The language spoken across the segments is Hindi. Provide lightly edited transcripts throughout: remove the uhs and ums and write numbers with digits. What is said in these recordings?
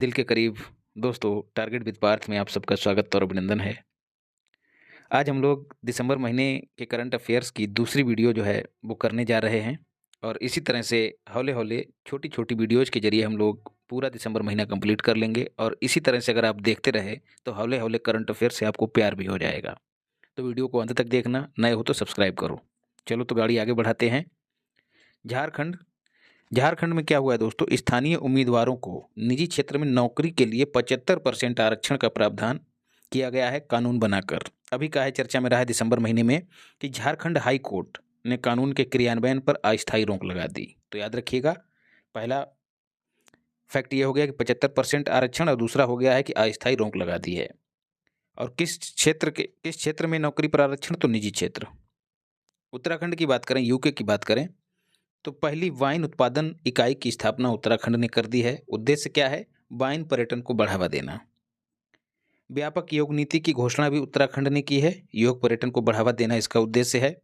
दिल के करीब दोस्तों, टारगेट विद पार्थ में आप सबका स्वागत और अभिनंदन है। आज हम लोग दिसंबर महीने के करंट अफेयर्स की दूसरी वीडियो जो है वो करने जा रहे हैं और इसी तरह से हौले-हौले छोटी-छोटी वीडियोज़ के ज़रिए हम लोग पूरा दिसंबर महीना कंप्लीट कर लेंगे और इसी तरह से अगर आप देखते रहे तो हौले-हौले करंट अफेयर से आपको प्यार भी हो जाएगा। तो वीडियो को अंत तक देखना, नए हो तो सब्सक्राइब करो। चलो तो गाड़ी आगे बढ़ाते हैं। झारखंड झारखंड में क्या हुआ है दोस्तों, स्थानीय उम्मीदवारों को निजी क्षेत्र में नौकरी के लिए 75% आरक्षण का प्रावधान किया गया है कानून बनाकर। अभी का है, चर्चा में रहा है दिसंबर महीने में कि झारखंड हाई कोर्ट ने कानून के क्रियान्वयन पर अस्थायी रोक लगा दी। तो याद रखिएगा, पहला फैक्ट ये हो गया कि 75% आरक्षण और दूसरा हो गया है कि अस्थायी रोक लगा दी है। और किस क्षेत्र में नौकरी पर आरक्षण, तो निजी क्षेत्र। उत्तराखंड की बात करें, यूके की बात करें, तो पहली वाइन उत्पादन इकाई की स्थापना उत्तराखंड ने कर दी है। उद्देश्य क्या है? वाइन पर्यटन को बढ़ावा देना। व्यापक योग नीति की घोषणा भी उत्तराखंड ने की है। योग पर्यटन को बढ़ावा देना इसका उद्देश्य है।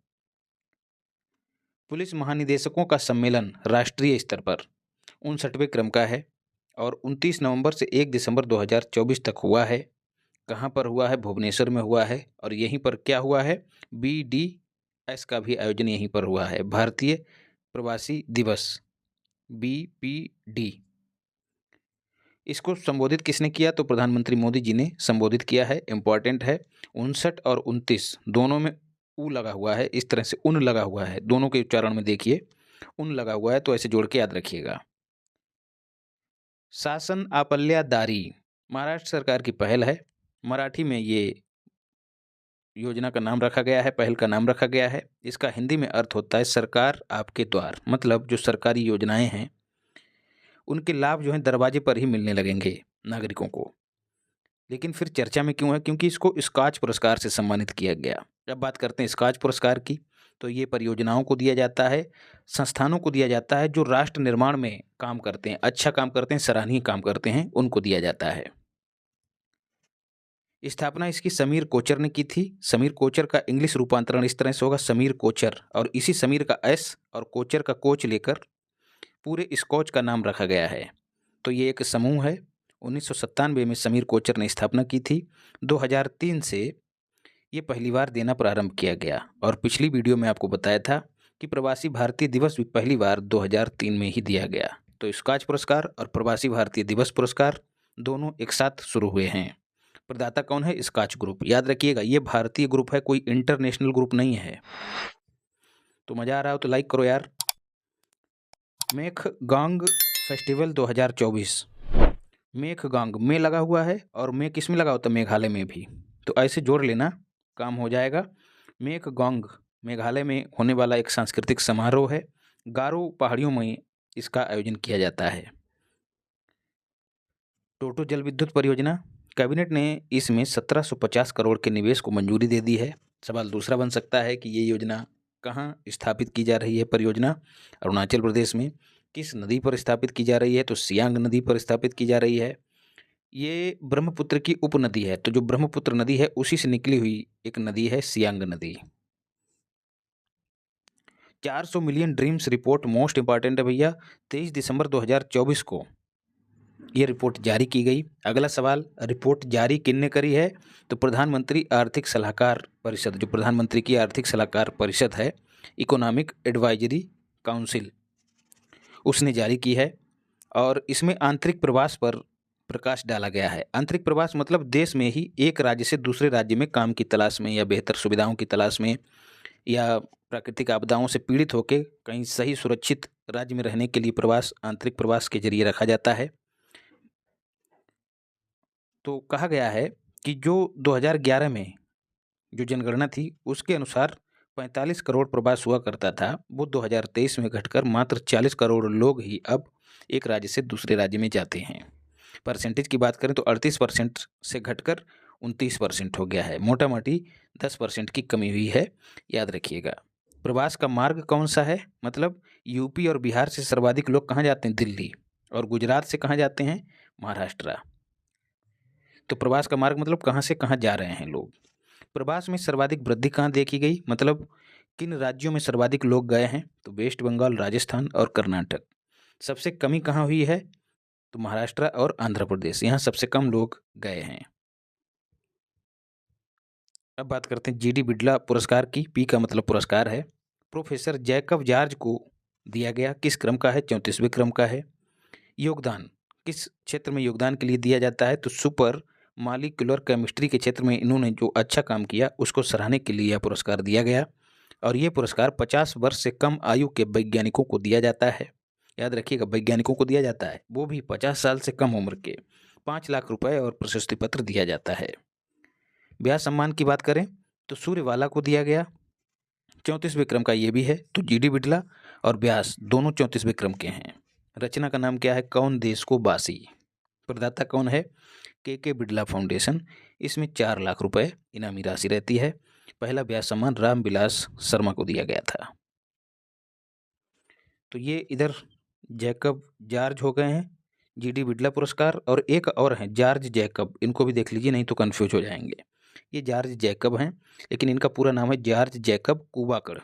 पुलिस महानिदेशकों का सम्मेलन राष्ट्रीय स्तर पर 59वें क्रम का है और 29 नवंबर से 1 दिसंबर 2024 तक हुआ है। कहाँ पर हुआ है? भुवनेश्वर में हुआ है। और यहीं पर क्या हुआ है? BDS का भी आयोजन यहीं पर हुआ है, भारतीय प्रवासी दिवस, BPD। इसको संबोधित किसने किया? तो प्रधानमंत्री मोदी जी ने संबोधित किया है। इंपॉर्टेंट है। 59 और 29 दोनों में उ लगा हुआ है, इस तरह से उन लगा हुआ है, दोनों के उच्चारण में देखिए उन लगा हुआ है, तो ऐसे जोड़ के याद रखिएगा। शासन आपल्यादारी महाराष्ट्र सरकार की पहल है। मराठी में ये योजना का नाम रखा गया है, पहल का नाम रखा गया है। इसका हिंदी में अर्थ होता है सरकार आपके द्वार। मतलब जो सरकारी योजनाएं हैं उनके लाभ जो हैं दरवाजे पर ही मिलने लगेंगे नागरिकों को। लेकिन फिर चर्चा में क्यों है? क्योंकि इसको स्कॉच पुरस्कार से सम्मानित किया गया। जब बात करते हैं स्कॉच पुरस्कार की, तो ये परियोजनाओं को दिया जाता है, संस्थानों को दिया जाता है जो राष्ट्र निर्माण में काम करते हैं, अच्छा काम करते हैं, सराहनीय काम करते हैं, उनको दिया जाता है। स्थापना इसकी समीर कोचर ने की थी। समीर कोचर का इंग्लिश रूपांतरण इस तरह से होगा, समीर कोचर, और इसी समीर का एस और कोचर का कोच लेकर पूरे स्कॉच का नाम रखा गया है। तो ये एक समूह है। 1997 में समीर कोचर ने स्थापना की थी। 2003 से ये पहली बार देना प्रारंभ किया गया और पिछली वीडियो में आपको बताया था कि प्रवासी भारतीय दिवस भी पहली बार 2003 में ही दिया गया। तो स्कॉच पुरस्कार और प्रवासी भारतीय दिवस पुरस्कार दोनों एक साथ शुरू हुए हैं। प्रदाता कौन है? Skoch group. याद रखिएगा, ये भारतीय ग्रुप है, कोई इंटरनेशनल ग्रुप नहीं है। तो मजा आ रहा हो तो लाइक करो यार। मेखगांग फेस्टिवल 2024। मेखगांग में लगा हुआ है और में किस में लगा होता है? मेघालय में भी। तो ऐसे जोड़ लेना, काम हो जाएगा। मेखगांग मेघालय में होने वाला एक सांस्कृतिक समारोह है। गारो पहाड़ियों में इसका आयोजन किया जाता है। टोटो जल विद्युत परियोजना, कैबिनेट ने इसमें 1750 करोड़ के निवेश को मंजूरी दे दी है। सवाल दूसरा बन सकता है कि ये योजना कहाँ स्थापित की जा रही है? परियोजना अरुणाचल प्रदेश में। किस नदी पर स्थापित की जा रही है? तो सियांग नदी पर स्थापित की जा रही है। ये ब्रह्मपुत्र की उपनदी है, तो जो ब्रह्मपुत्र नदी है उसी से निकली हुई एक नदी है सियांग नदी। 400 million dreams report most important है भैया। 23 दिसंबर 2024 को ये रिपोर्ट जारी की गई। अगला सवाल, रिपोर्ट जारी किसने करी है? तो प्रधानमंत्री आर्थिक सलाहकार परिषद, जो प्रधानमंत्री की आर्थिक सलाहकार परिषद है, इकोनॉमिक एडवाइजरी काउंसिल, उसने जारी की है। और इसमें आंतरिक प्रवास पर प्रकाश डाला गया है। आंतरिक प्रवास मतलब देश में ही एक राज्य से दूसरे राज्य में काम की तलाश में या बेहतर सुविधाओं की तलाश में या प्राकृतिक आपदाओं से पीड़ित होकर कहीं सही सुरक्षित राज्य में रहने के लिए प्रवास आंतरिक प्रवास के जरिए रखा जाता है। तो कहा गया है कि जो 2011 में जो जनगणना थी उसके अनुसार 45 करोड़ प्रवास हुआ करता था, वो 2023 में घटकर मात्र 40 करोड़ लोग ही अब एक राज्य से दूसरे राज्य में जाते हैं। परसेंटेज की बात करें तो 38% से घटकर 29% हो गया है। मोटा मोटी 10% की कमी हुई है, याद रखिएगा। प्रवास का मार्ग कौन सा है? मतलब यूपी और बिहार से सर्वाधिक लोग कहाँ जाते हैं? दिल्ली। और गुजरात से कहाँ जाते हैं? महाराष्ट्र। तो प्रवास का मार्ग मतलब कहाँ से कहाँ जा रहे हैं लोग। प्रवास में सर्वाधिक वृद्धि कहाँ देखी गई? मतलब किन राज्यों में सर्वाधिक लोग गए हैं? तो वेस्ट बंगाल, राजस्थान और कर्नाटक। सबसे कमी कहाँ हुई है? तो महाराष्ट्र और आंध्र प्रदेश, यहाँ सबसे कम लोग गए हैं। अब बात करते हैं जीडी बिड़ला पुरस्कार की। पी का मतलब पुरस्कार है। प्रोफेसर जैकब जॉर्ज को दिया गया, किस क्रम का है? 34वें क्रम का है। योगदान, किस क्षेत्र में योगदान के लिए दिया जाता है? तो सुपर मॉलिक्यूलर केमिस्ट्री के क्षेत्र में इन्होंने जो अच्छा काम किया उसको सराहने के लिए यह पुरस्कार दिया गया। और ये पुरस्कार 50 वर्ष से कम आयु के वैज्ञानिकों को दिया जाता है। याद रखिएगा, वैज्ञानिकों को दिया जाता है, वो भी 50 साल से कम उम्र के। 5 लाख रुपए और प्रशस्ति पत्र दिया जाता है। व्यास सम्मान की बात करें तो सूर्यवाला को दिया गया, 34वें क्रम का ये भी है। तो जीडी बिड़ला और व्यास दोनों 34वें क्रम के हैं। रचना का नाम क्या है? कौन देश को बासी। प्रदाता कौन है? के बिड़ला फाउंडेशन। इसमें 4 लाख रुपए इनामी राशि रहती है। पहला व्यास सम्मान रामविलास शर्मा को दिया गया था। तो ये इधर जैकब जॉर्ज हो गए हैं, जीडी बिड़ला पुरस्कार, और एक और हैं जॉर्ज जैकब, इनको भी देख लीजिए नहीं तो कंफ्यूज हो जाएंगे। ये जॉर्ज जैकब हैं, लेकिन इनका पूरा नाम है जॉर्ज जैकब कूवाकर।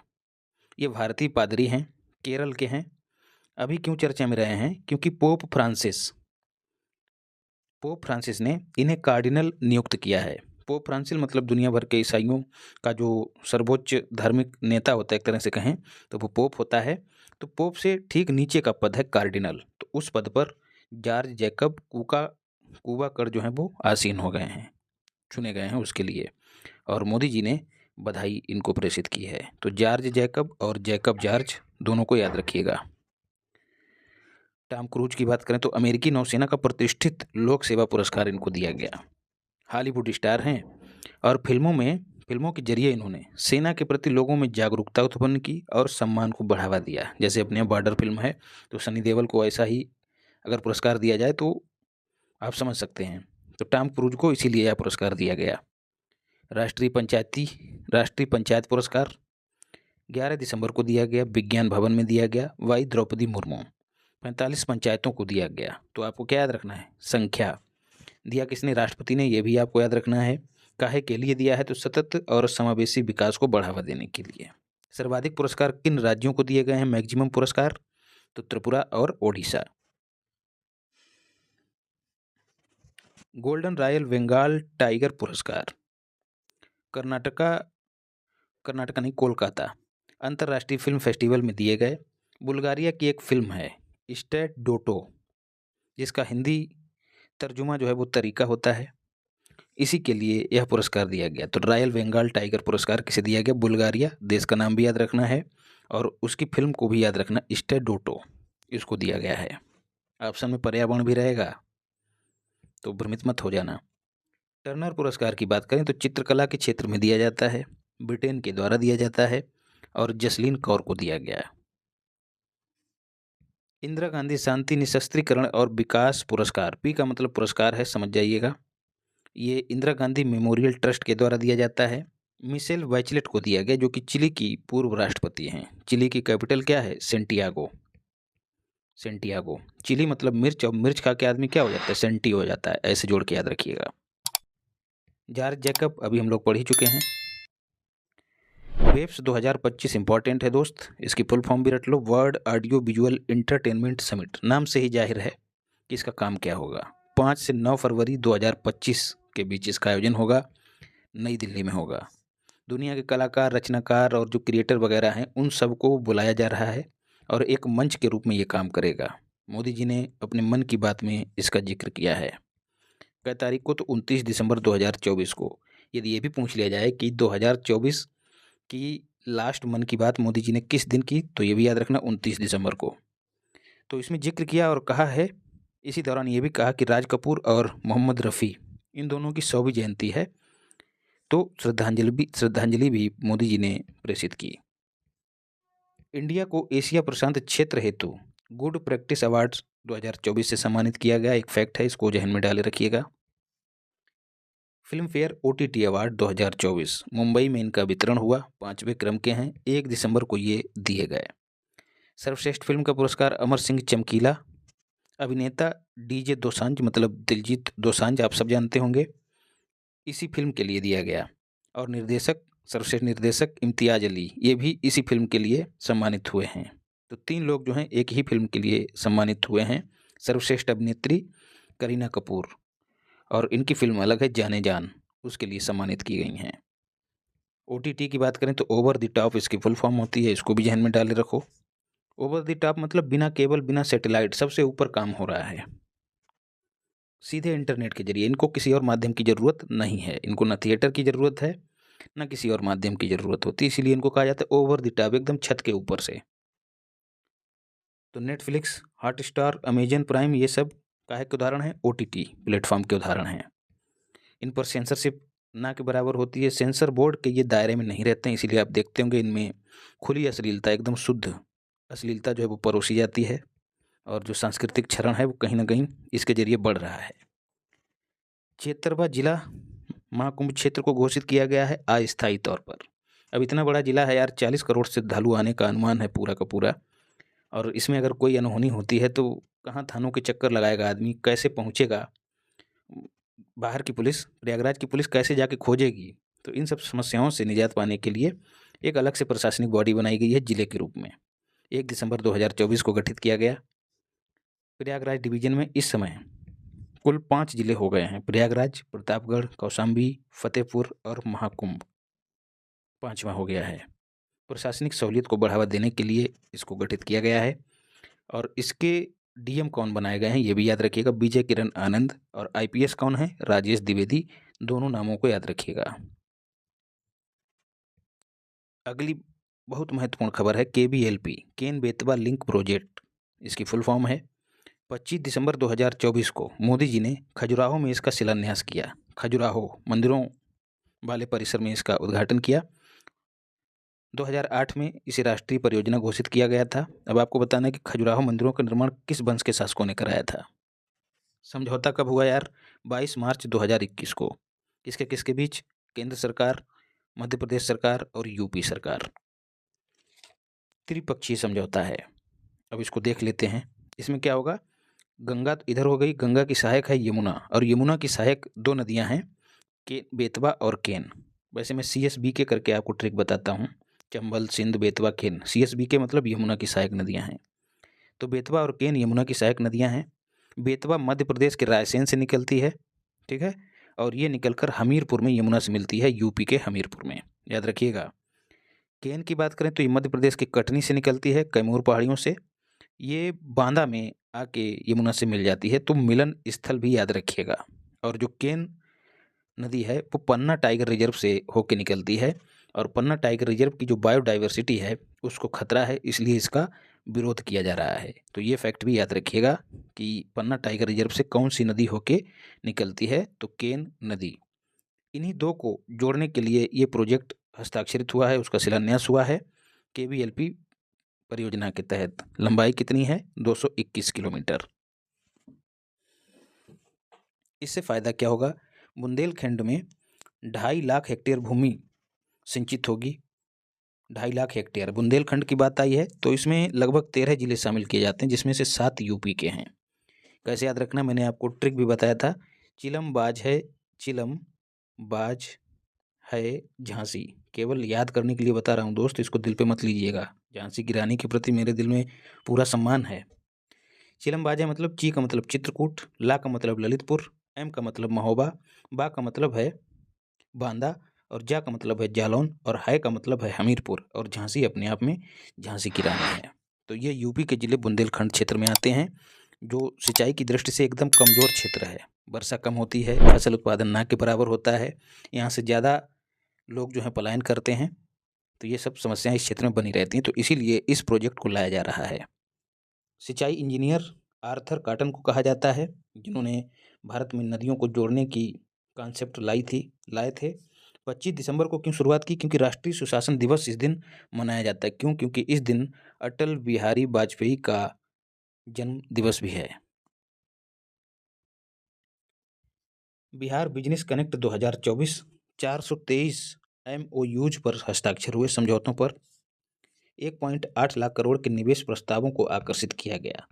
ये भारतीय पादरी हैं, केरल के हैं। अभी क्यों चर्चा में रहे हैं? क्योंकि पोप फ्रांसिस ने इन्हें कार्डिनल नियुक्त किया है। पोप फ्रांसिस मतलब दुनिया भर के ईसाइयों का जो सर्वोच्च धार्मिक नेता होता है, एक तरह से कहें तो वो पोप होता है। तो पोप से ठीक नीचे का पद है कार्डिनल। तो उस पद पर जॉर्ज जैकब कूवाकर जो है वो आसीन हो गए हैं, चुने गए हैं उसके लिए। और मोदी जी ने बधाई इनको प्रेषित की है। तो जॉर्ज जैकब और जैकब जॉर्ज दोनों को याद रखिएगा। टॉम क्रूज की बात करें तो अमेरिकी नौसेना का प्रतिष्ठित लोक सेवा पुरस्कार इनको दिया गया। हॉलीवुड स्टार हैं और फिल्मों के जरिए इन्होंने सेना के प्रति लोगों में जागरूकता उत्पन्न की और सम्मान को बढ़ावा दिया। जैसे अपने बॉर्डर फिल्म है, तो सनी देओल को ऐसा ही अगर पुरस्कार दिया जाए तो आप समझ सकते हैं। तो टॉम क्रूज को इसीलिए यह पुरस्कार दिया गया। राष्ट्रीय पंचायत पुरस्कार 11 दिसंबर को दिया गया, विज्ञान भवन में दिया गया। वाई द्रौपदी मुर्मू, 45 पंचायतों को दिया गया। तो आपको क्या याद रखना है? संख्या दिया किसने? राष्ट्रपति ने। यह भी आपको याद रखना है। काहे के लिए दिया है? तो सतत और समावेशी विकास को बढ़ावा देने के लिए। सर्वाधिक पुरस्कार किन राज्यों को दिए गए हैं? मैक्सिमम पुरस्कार तो त्रिपुरा और Odisha. Golden royal Bengal tiger पुरस्कार कर्नाटका नहीं, कोलकाता अंतर्राष्ट्रीय फिल्म फेस्टिवल में दिए गए। बुल्गारिया की एक फिल्म है स्टेट डोटो, जिसका हिंदी तर्जुमा जो है वो तरीका होता है, इसी के लिए यह पुरस्कार दिया गया। तो रॉयल बंगाल टाइगर पुरस्कार किसे दिया गया? बुल्गारिया। देश का नाम भी याद रखना है और उसकी फिल्म को भी याद रखना, स्टेट डोटो, इसको दिया गया है। ऑप्शन में पर्यावरण भी रहेगा तो भ्रमित मत हो जाना। टर्नर पुरस्कार की बात करें तो चित्रकला के क्षेत्र में दिया जाता है, ब्रिटेन के द्वारा दिया जाता है और जसलीन कौर को दिया गया। इंदिरा गांधी शांति निशस्त्रीकरण और विकास पुरस्कार, पी का मतलब पुरस्कार है, समझ जाइएगा। ये इंदिरा गांधी मेमोरियल ट्रस्ट के द्वारा दिया जाता है। मिशेल बैचलेट को दिया गया, जो कि चिली की पूर्व राष्ट्रपति हैं। चिली की कैपिटल क्या है? सेंटियागो। चिली मतलब मिर्च, और मिर्च खा के आदमी क्या हो जाता है? सेंटी हो जाता है। ऐसे जोड़ के याद रखिएगा। जॉर्ज जैकब अभी हम लोग पढ़ ही चुके हैं। वेब्स 2025 इंपॉर्टेंट है दोस्त, इसकी फुल फॉर्म भी रट लो। World audio visual entertainment summit. नाम से ही जाहिर है कि इसका काम क्या होगा। 5 से 9 फरवरी 2025 के बीच इसका आयोजन होगा, नई दिल्ली में होगा। दुनिया के कलाकार, रचनाकार और जो क्रिएटर वगैरह हैं उन सबको बुलाया जा रहा है और एक मंच के रूप में ये काम करेगा। मोदी जी ने अपने मन की बात में इसका जिक्र किया है। कई तारीख को? तो 29 दिसंबर 2024 को। यदि ये भी पूछ लिया जाए कि 2024 की लास्ट मन की बात मोदी जी ने किस दिन की, तो ये भी याद रखना 29 दिसंबर को। तो इसमें जिक्र किया और कहा है, इसी दौरान ये भी कहा कि राज कपूर और मोहम्मद रफ़ी, इन दोनों की 100वीं जयंती है, तो श्रद्धांजलि भी मोदी जी ने प्रेषित की। इंडिया को एशिया प्रशांत क्षेत्र हेतु गुड प्रैक्टिस अवार्ड्स 2024 से सम्मानित किया गया। एक फैक्ट है, इसको जहन में डाले रखिएगा। Film fair OTT award 2024 Mumbai में इनका वितरण हुआ। 5वें क्रम के हैं, 1 दिसंबर को ये दिए गए। सर्वश्रेष्ठ फिल्म का पुरस्कार अमर सिंह चमकीला। अभिनेता DJ दोसांझ मतलब दिलजीत दोसांझ, आप सब जानते होंगे, इसी फिल्म के लिए दिया गया। और सर्वश्रेष्ठ निर्देशक इम्तियाज अली, ये भी इसी फिल्म के लिए सम्मानित हुए हैं। तो 3 लोग जो हैं एक ही फिल्म के लिए सम्मानित हुए हैं, सर्वश्रेष्ठ अभिनेत्री करीना कपूर, और इनकी फिल्म अलग है जाने जान, उसके लिए सम्मानित की गई हैं। OTT की बात करें तो ओवर द टॉप इसकी फुल फॉर्म होती है, इसको भी ध्यान में डाले रखो। ओवर द टॉप मतलब बिना केबल, बिना सैटेलाइट, सबसे ऊपर काम हो रहा है, सीधे इंटरनेट के जरिए। इनको किसी और माध्यम की ज़रूरत नहीं है, इनको ना थिएटर की ज़रूरत है, ना किसी और माध्यम की ज़रूरत होती, इसीलिए इनको कहा जाता है ओवर द टॉप, एकदम छत के ऊपर से। तो नेटफ्लिक्स, हॉटस्टार, अमेजन प्राइम, ये सब काहे के उदाहरण हैं? OTT प्लेटफॉर्म के उदाहरण हैं। इन पर सेंसरशिप ना के बराबर होती है, सेंसर बोर्ड के ये दायरे में नहीं रहते हैं, इसीलिए आप देखते होंगे इनमें खुली अश्लीलता, एकदम शुद्ध अश्लीलता जो है वो परोसी जाती है, और जो सांस्कृतिक क्षरण है वो कहीं ना कहीं इसके जरिए बढ़ रहा है। 76वां जिला महाकुंभ क्षेत्र को घोषित किया गया है अस्थायी तौर पर। अब इतना बड़ा जिला है यार, 40 करोड़ श्रद्धालु आने का अनुमान है पूरा का पूरा, और इसमें अगर कोई अनहोनी होती है तो कहाँ थानों के चक्कर लगाएगा आदमी, कैसे पहुँचेगा, बाहर की पुलिस, प्रयागराज की पुलिस कैसे जाके खोजेगी? तो इन सब समस्याओं से निजात पाने के लिए एक अलग से प्रशासनिक बॉडी बनाई गई है जिले के रूप में। 1 दिसंबर 2024 को गठित किया गया। प्रयागराज डिवीजन में इस समय कुल 5 जिले हो गए हैं, प्रयागराज, प्रतापगढ़, कौशाम्बी, फतेहपुर और महाकुंभ 5वां हो गया है। प्रशासनिक सहूलियत को बढ़ावा देने के लिए इसको गठित किया गया है, और इसके DM कौन बनाए गए हैं ये भी याद रखिएगा, विजय किरण आनंद, और IPS कौन है? राजेश द्विवेदी। दोनों नामों को याद रखिएगा। अगली बहुत महत्वपूर्ण खबर है KBLP, Ken Betwa link project, इसकी फुल फॉर्म है। 25 दिसंबर 2024 को मोदी जी ने खजुराहो में इसका शिलान्यास किया। खजुराहो मंदिरों वाले परिसर में इसका उद्घाटन किया। 2008 में इसे राष्ट्रीय परियोजना घोषित किया गया था। अब आपको बताना है कि खजुराहो मंदिरों का निर्माण किस वंश के शासकों ने कराया था। समझौता कब हुआ यार? 22 मार्च 2021 को। किसके किसके बीच? केंद्र सरकार, मध्य प्रदेश सरकार और UP सरकार। त्रिपक्षीय समझौता है। अब इसको देख लेते हैं। इसमें क्या होगा? गंगा तो इधर हो गई, गंगा की सहायक है यमुना, और यमुना की सहायक 2 नदियां हैं, के बेतवा और केन। वैसे मैं CSBK करके आपको ट्रिक बताता हूँ, चंबल, सिंध, बेतवा, केन। CSBK मतलब यमुना की सहायक नदियां हैं। तो बेतवा और केन यमुना की सहायक नदियां हैं। बेतवा मध्य प्रदेश के रायसेन से निकलती है, ठीक है, और ये निकलकर हमीरपुर में यमुना से मिलती है, UP के हमीरपुर में, याद रखिएगा। केन की बात करें तो ये मध्य प्रदेश के कटनी से निकलती है, कैमूर पहाड़ियों से, ये बांदा में आके यमुना से मिल जाती है, तो मिलन स्थल भी याद रखिएगा। और जो केन नदी है वो पन्ना टाइगर रिजर्व से होके निकलती है, और पन्ना टाइगर रिजर्व की जो बायोडाइवर्सिटी है उसको खतरा है, इसलिए इसका विरोध किया जा रहा है। तो ये फैक्ट भी याद रखिएगा कि पन्ना टाइगर रिजर्व से कौन सी नदी होके निकलती है, तो केन नदी। इन्हीं दो को जोड़ने के लिए ये प्रोजेक्ट हस्ताक्षरित हुआ है, उसका शिलान्यास हुआ है KBLP परियोजना के तहत। लंबाई कितनी है? 221 किलोमीटर। इससे फायदा क्या होगा? बुंदेलखंड में 2.5 लाख हेक्टेयर भूमि सिंचित होगी। 2.5 लाख हेक्टेयर बुंदेलखंड की बात आई है, तो इसमें लगभग 13 जिले शामिल किए जाते हैं, जिसमें से 7 UP के हैं। कैसे याद रखना, मैंने आपको ट्रिक भी बताया था। चिलम बाज है, चिलम बाज है झांसी, केवल याद करने के लिए बता रहा हूँ दोस्त, इसको दिल पे मत लीजिएगा। झांसी की रानी के प्रति मेरे दिल में पूरा सम्मान है। चिलम बाज है मतलब ची का मतलब चित्रकूट, ला का मतलब ललितपुर, M का मतलब महोबा, बा का मतलब है बांदा, और जा का मतलब है जालौन, और है का मतलब है हमीरपुर, और झांसी अपने आप में झांसी की रानी है। तो ये UP के जिले बुंदेलखंड क्षेत्र में आते हैं, जो सिंचाई की दृष्टि से एकदम कमज़ोर क्षेत्र है। वर्षा कम होती है, फसल उत्पादन ना के बराबर होता है, यहाँ से ज़्यादा लोग जो हैं पलायन करते हैं, तो ये सब समस्याएं इस क्षेत्र में बनी रहती हैं। तो इसीलिए इस प्रोजेक्ट को लाया जा रहा है। सिंचाई इंजीनियर आर्थर कॉटन को कहा जाता है, जिन्होंने भारत में नदियों को जोड़ने की कॉन्सेप्ट लाए थे। 25 दिसंबर को क्यों शुरुआत की? क्योंकि राष्ट्रीय सुशासन दिवस इस दिन मनाया जाता है। क्यों? क्योंकि इस दिन अटल बिहारी वाजपेयी का जन्म दिवस भी है। बिहार बिजनेस कनेक्ट 2024, 423 MOUज पर हस्ताक्षर हुए, समझौतों पर 1.8 लाख करोड़ के निवेश प्रस्तावों को आकर्षित किया गया।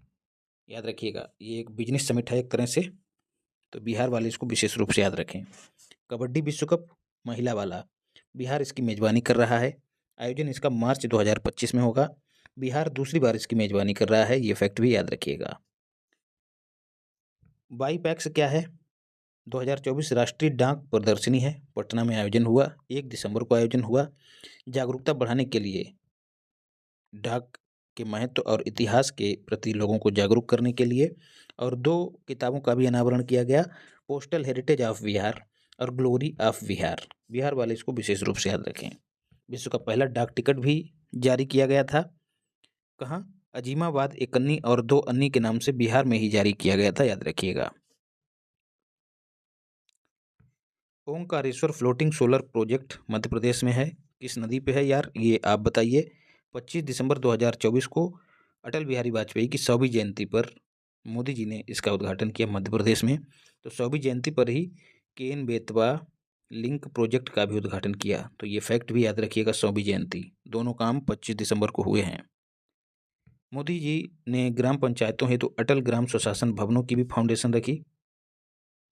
याद रखिएगा, ये एक बिजनेस समिट है एक तरह से, तो बिहार वाले इसको विशेष रूप से याद रखें। कबड्डी विश्व कप महिला वाला, बिहार इसकी मेजबानी कर रहा है। आयोजन इसका मार्च 2025 में होगा। बिहार दूसरी बार इसकी मेजबानी कर रहा है, ये फैक्ट भी याद रखिएगा। बाईपैक्स क्या है? 2024 राष्ट्रीय डाक प्रदर्शनी है, पटना में आयोजन हुआ, 1 दिसंबर को आयोजन हुआ। जागरूकता बढ़ाने के लिए डाक के महत्व और इतिहास के प्रति लोगों को जागरूक करने के लिए, और 2 किताबों का भी अनावरण किया गया, पोस्टल हेरिटेज ऑफ बिहार और ग्लोरी ऑफ बिहार। बिहार वाले इसको विशेष रूप से याद रखें। विश्व का पहला डाक टिकट भी जारी किया गया था। कहाँ? अजीमाबाद, एक अन्नी और 2 अन्नी के नाम से बिहार में ही जारी किया गया था, याद रखिएगा। Omkareshwar floating solar project Madhya Pradesh में है। किस नदी पे है यार, ये आप बताइए। 25 दिसंबर 2024 को अटल बिहारी वाजपेयी की 100वीं जयंती पर मोदी जी ने इसका उद्घाटन किया मध्य प्रदेश में। तो 100वीं जयंती पर ही केन बेतवा लिंक प्रोजेक्ट का भी उद्घाटन किया। तो ये फैक्ट भी याद रखिएगा, 100वीं जयंती, दोनों काम 25 दिसंबर को हुए हैं। मोदी जी ने ग्राम पंचायतों हेतु अटल ग्राम स्वशासन भवनों की भी फाउंडेशन रखी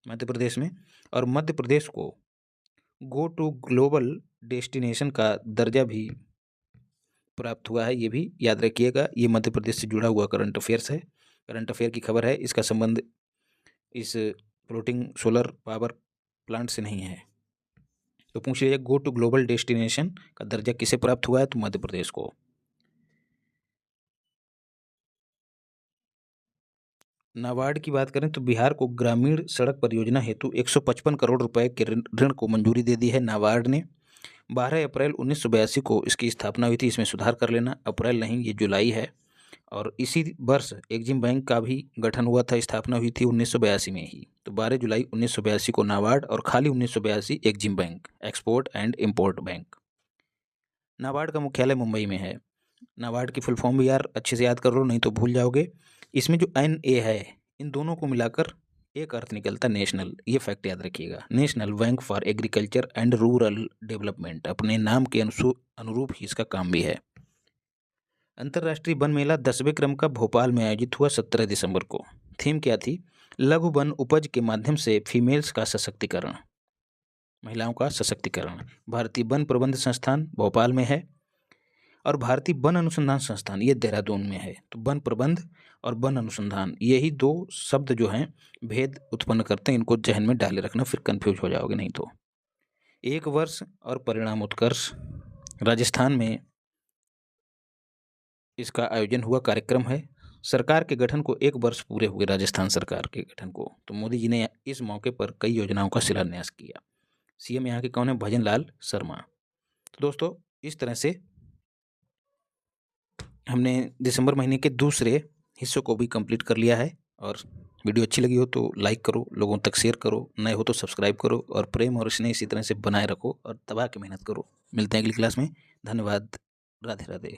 मध्य प्रदेश में, और मध्य प्रदेश को गो टू ग्लोबल डेस्टिनेशन का दर्जा भी प्राप्त हुआ है, ये भी याद रखिएगा। ये मध्य प्रदेश से जुड़ा हुआ करंट अफेयर्स है, करंट अफेयर की खबर है। इसका संबंध इस फ्लोटिंग सोलर पावर प्लांट से नहीं है। तो पूछ लीजिए, गो टू ग्लोबल डेस्टिनेशन का दर्जा किसे प्राप्त हुआ है? तो मध्य प्रदेश को। नाबार्ड की बात करें तो बिहार को ग्रामीण सड़क परियोजना हेतु 155 करोड़ रुपए के ऋण को मंजूरी दे दी है नाबार्ड ने। 12 अप्रैल 1982 को इसकी स्थापना हुई थी। इसमें सुधार कर लेना, अप्रैल नहीं, ये जुलाई है। और इसी वर्ष एग्जिम बैंक का भी गठन हुआ था, स्थापना हुई थी 1982 में ही। तो 12 जुलाई 1982 को नाबार्ड, और खाली 1982 EXIM bank, export and import bank. NABARD का मुख्यालय मुंबई में है। नाबार्ड की फुल फॉर्म भी यार अच्छे से याद कर लो, नहीं तो भूल जाओगे। इसमें जो NA है, इन दोनों को मिलाकर एक अर्थ निकलता नेशनल, ये फैक्ट याद रखिएगा। National bank for agriculture and rural development, अपने नाम के अनुरूप ही इसका काम भी है। अंतर्राष्ट्रीय वन मेला 10वें क्रम का भोपाल में आयोजित हुआ 17 दिसंबर को। थीम क्या थी? लघु वन उपज के माध्यम से फीमेल्स का सशक्तिकरण, महिलाओं का सशक्तिकरण। भारतीय वन प्रबंध संस्थान भोपाल में है, और भारतीय वन अनुसंधान संस्थान ये देहरादून में है। तो वन प्रबंध और वन अनुसंधान, यही 2 शब्द जो हैं भेद उत्पन्न करते हैं, इनको जहन में डाले रखना, फिर कंफ्यूज हो जाओगे नहीं तो। 1 वर्ष और परिणाम उत्कर्ष, राजस्थान में इसका आयोजन हुआ, कार्यक्रम है। सरकार के गठन को 1 वर्ष पूरे हुए, राजस्थान सरकार के गठन को। तो मोदी जी ने इस मौके पर कई योजनाओं का शिलान्यास किया। CM यहाँ के कौन है? भजन लाल शर्मा। तो दोस्तों, इस तरह से हमने दिसंबर महीने के दूसरे हिस्सों को भी कंप्लीट कर लिया है। और वीडियो अच्छी लगी हो तो लाइक करो, लोगों तक शेयर करो, नए हो तो सब्सक्राइब करो, और प्रेम और स्नेह इसी तरह से बनाए रखो और दबा के मेहनत करो। मिलते हैं अगली क्लास में। धन्यवाद। राधे राधे।